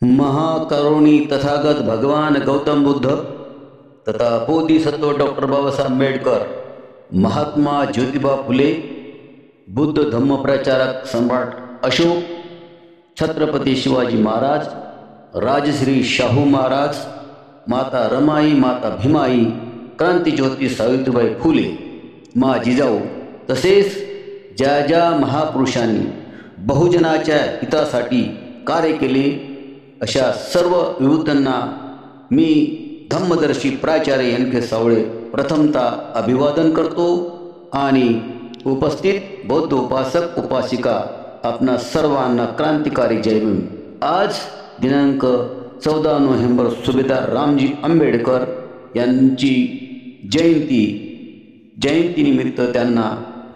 महाकरुणी तथागत भगवान गौतम बुद्ध तथा बोधिसत्व डॉक्टर बाबासाहेब आंबेडकर, महात्मा ज्योतिबा फुले, बुद्ध धम्म प्रचारक सम्राट अशोक, छत्रपती शिवाजी महाराज, राजश्री शाहू महाराज, माता रमाई, माता भीमाई, क्रांतिज्योती सावित्रीबाई फुले, मा जिजाऊ, तसेच ज्या ज्या महापुरुषांनी बहुजनाच्या हितासाठी कार्य केले अशा सर्व विभूतांना मी धम्मदर्शी प्राचार्य एन.के. सावळे प्रथमतः अभिवादन करतो आणि उपस्थित बौद्ध उपासक उपासिका आपणा सर्वांना क्रांतिकारी जय भीम। आज दिनांक 14 नोव्हेंबर सुभेदार रामजी आंबेडकर यांची जयंतीनिमित्त त्यांना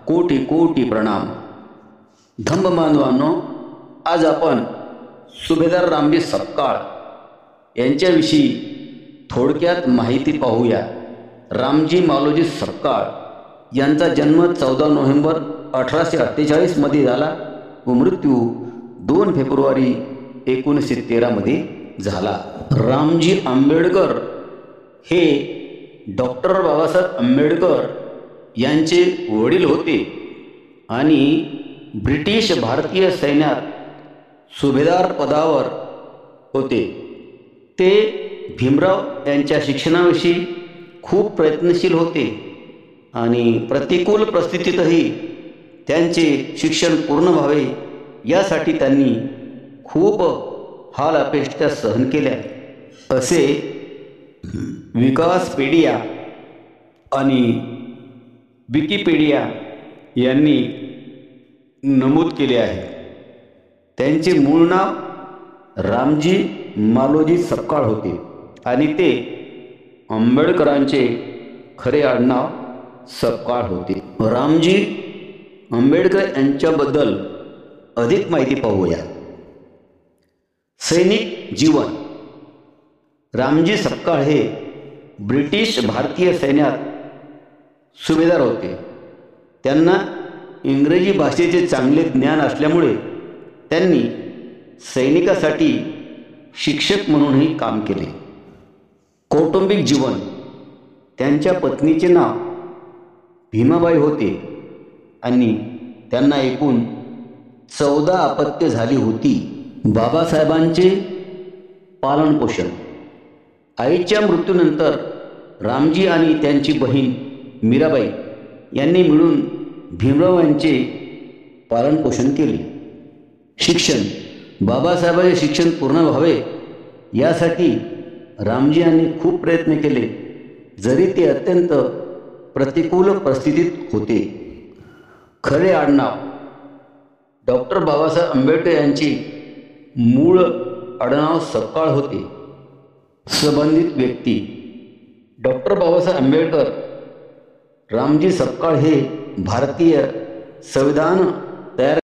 कोटी कोटी प्रणाम। धम्म बांधवांनो, आज आपण सुभेदार रामजी सपकाळ यांच्याविषयी थोडक्यात माहिती पाहूया। रामजी मालोजी सपकाळ यांचा जन्म 14 नोव्हेंबर 1848 मध्ये झाला व मृत्यू 2 फेब्रुवारी 1913 मध्ये झाला। रामजी आंबेडकर हे डॉक्टर बाबासाहेब आंबेडकर यांचे वडील होते आणि ब्रिटिश भारतीय सैन्यात सुभेदार पदावर होते। ते भीमराव यांच्या शिक्षणाविषयी खूप प्रयत्नशील होते आणि प्रतिकूल परिस्थितीतही त्यांचे शिक्षण पूर्ण व्हावे यासाठी त्यांनी खूप हाल अपेष्टा सहन केल्या, असे विकासपीडिया आणि विकिपीडिया यांनी नमूद केले आहे। त्यांचे मूळ नाव रामजी मालोजी सपकाळ होते आणि ते आंबेडकरांचे खरे आडनाव सपकाळ होते। रामजी आंबेडकर यांच्याबद्दल अधिक माहिती पाहूया। सैनिक जीवन। रामजी सपकाळ हे ब्रिटिश भारतीय सैन्यात सुभेदार होते। त्यांना इंग्रजी भाषेचे चांगले ज्ञान असल्यामुळे त्यांनी सैनिकासाठी शिक्षक म्हणूनही काम केले। कौटुंबिक जीवन। त्यांच्या पत्नीचे नाव भीमाबाई होते आणि त्यांना एकूण 14 अपत्ये झाली होती। बाबासाहेबांचे पालनपोषण। आईच्या मृत्यूनंतर रामजी आणि त्यांची बहीण मीराबाई यांनी मिळून भीमराव यांचे पालनपोषण केले। शिक्षण। बाबासाहेबांचे शिक्षण पूर्ण व्हावे यासाठी रामजी यांनी खूप प्रयत्न केले, जरी ते अत्यंत प्रतिकूल परिस्थितीत होते। खरे आडनाव। डॉक्टर बाबासाहेब आंबेडकर यांची मूळ आडनाव सपकाळ होते। संबंधित व्यक्ती। डॉक्टर बाबासाहेब आंबेडकर रामजी सपकाळ हे भारतीय संविधान तयार